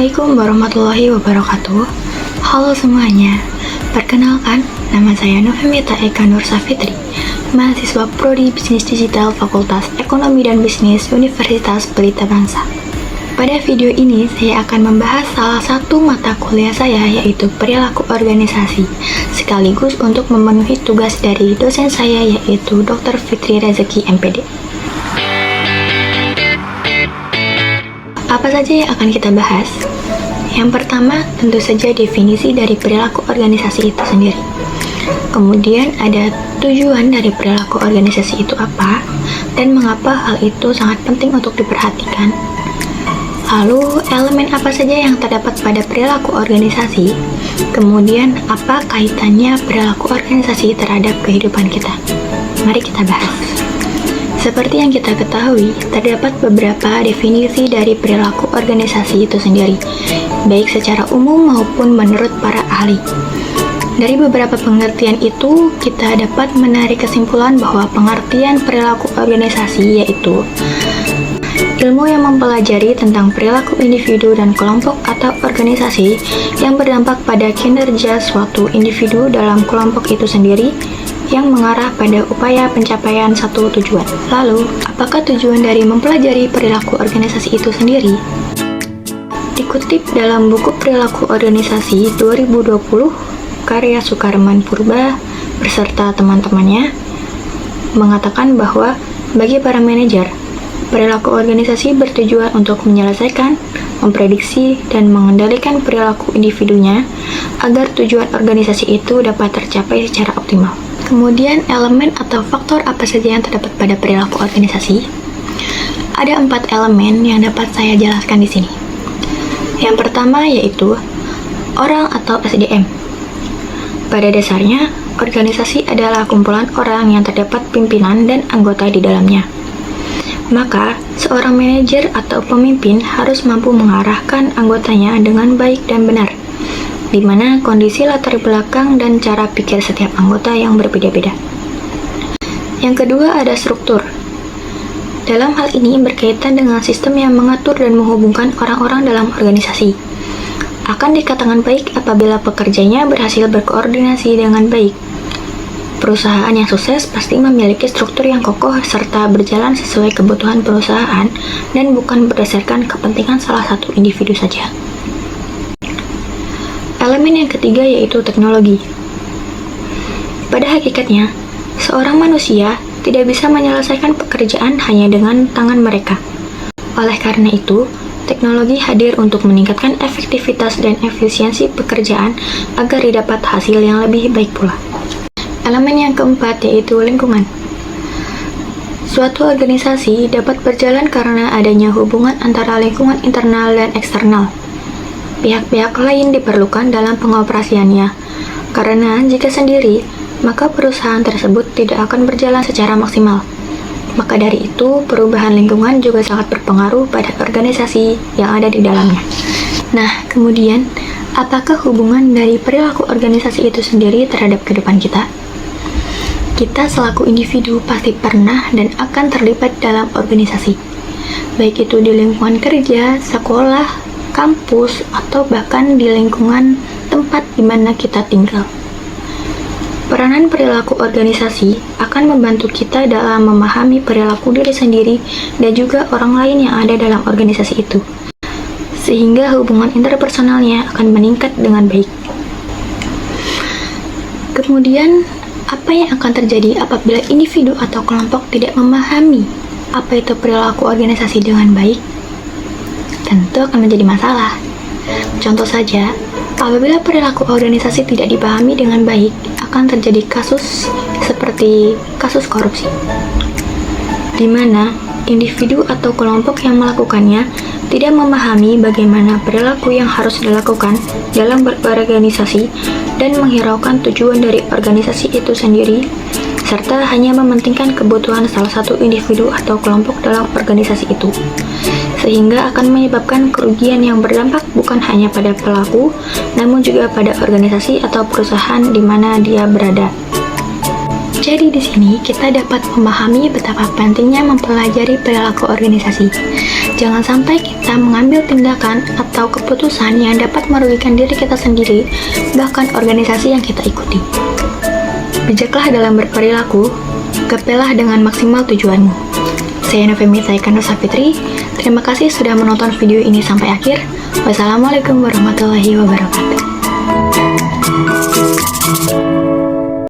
Assalamualaikum warahmatullahi wabarakatuh. Halo semuanya, perkenalkan, nama saya Novemita Eka Nur Safitri, mahasiswa Prodi Bisnis Digital Fakultas Ekonomi dan Bisnis Universitas Pelita Bangsa. Pada video ini, saya akan membahas salah satu mata kuliah saya, yaitu perilaku organisasi, sekaligus untuk memenuhi tugas dari dosen saya, yaitu Dr. Fitri Rezeki MPD. Apa saja yang akan kita bahas? Yang pertama, tentu saja definisi dari perilaku organisasi itu sendiri. Kemudian ada tujuan dari perilaku organisasi itu apa, dan mengapa hal itu sangat penting untuk diperhatikan. Lalu, elemen apa saja yang terdapat pada perilaku organisasi? Kemudian, apa kaitannya perilaku organisasi terhadap kehidupan kita? Mari kita bahas. Seperti yang kita ketahui, terdapat beberapa definisi dari perilaku organisasi itu sendiri, baik secara umum maupun menurut para ahli. Dari beberapa pengertian itu, kita dapat menarik kesimpulan bahwa pengertian perilaku organisasi yaitu ilmu yang mempelajari tentang perilaku individu dan kelompok atau organisasi yang berdampak pada kinerja suatu individu dalam kelompok itu sendiri, yang mengarah pada upaya pencapaian satu tujuan. Lalu, apakah tujuan dari mempelajari perilaku organisasi itu sendiri? Dikutip dalam buku Perilaku Organisasi 2020, karya Sukarman Purba beserta teman-temannya, mengatakan bahwa bagi para manajer, perilaku organisasi bertujuan untuk menyelesaikan, memprediksi, dan mengendalikan perilaku individunya agar tujuan organisasi itu dapat tercapai secara optimal. Kemudian, elemen atau faktor apa saja yang terdapat pada perilaku organisasi? Ada 4 elemen yang dapat saya jelaskan di sini. Yang pertama yaitu orang atau SDM. Pada dasarnya, organisasi adalah kumpulan orang yang terdapat pimpinan dan anggota di dalamnya. Maka, seorang manajer atau pemimpin harus mampu mengarahkan anggotanya dengan baik dan benar, di mana kondisi latar belakang dan cara pikir setiap anggota yang berbeda-beda. Yang kedua ada struktur. Dalam hal ini berkaitan dengan sistem yang mengatur dan menghubungkan orang-orang dalam organisasi. Akan dikatakan baik apabila pekerjanya berhasil berkoordinasi dengan baik. Perusahaan yang sukses pasti memiliki struktur yang kokoh serta berjalan sesuai kebutuhan perusahaan dan bukan berdasarkan kepentingan salah satu individu saja. Elemen yang ketiga yaitu teknologi. Pada hakikatnya, seorang manusia tidak bisa menyelesaikan pekerjaan hanya dengan tangan mereka. Oleh karena itu, teknologi hadir untuk meningkatkan efektivitas dan efisiensi pekerjaan agar didapat hasil yang lebih baik pula. Elemen yang keempat yaitu lingkungan. Suatu organisasi dapat berjalan karena adanya hubungan antara lingkungan internal dan eksternal. Pihak-pihak lain diperlukan dalam pengoperasiannya, karena jika sendiri, maka perusahaan tersebut tidak akan berjalan secara maksimal. Maka dari itu, perubahan lingkungan juga sangat berpengaruh pada organisasi yang ada di dalamnya. Nah, kemudian, apakah hubungan dari perilaku organisasi itu sendiri terhadap kehidupan kita? Kita selaku individu pasti pernah dan akan terlibat dalam organisasi, baik itu di lingkungan kerja, sekolah, kampus, atau bahkan di lingkungan tempat di mana kita tinggal. Peranan perilaku organisasi akan membantu kita dalam memahami perilaku diri sendiri dan juga orang lain yang ada dalam organisasi itu, sehingga hubungan interpersonalnya akan meningkat dengan baik. Kemudian, apa yang akan terjadi apabila individu atau kelompok tidak memahami apa itu perilaku organisasi dengan baik? Tentu akan menjadi masalah. Contoh saja, apabila perilaku organisasi tidak dipahami dengan baik, akan terjadi kasus seperti kasus korupsi, di mana individu atau kelompok yang melakukannya tidak memahami bagaimana perilaku yang harus dilakukan dalam berorganisasi dan menghiraukan tujuan dari organisasi itu sendiri, serta hanya mementingkan kebutuhan salah satu individu atau kelompok dalam organisasi itu, sehingga akan menyebabkan kerugian yang berdampak bukan hanya pada pelaku, namun juga pada organisasi atau perusahaan di mana dia berada. Jadi di sini kita dapat memahami betapa pentingnya mempelajari perilaku organisasi. Jangan sampai kita mengambil tindakan atau keputusan yang dapat merugikan diri kita sendiri, bahkan organisasi yang kita ikuti. Bijaklah dalam berperilaku, gapailah dengan maksimal tujuanmu. Saya Novemi Taikando Sapitri, terima kasih sudah menonton video ini sampai akhir. Wassalamualaikum warahmatullahi wabarakatuh.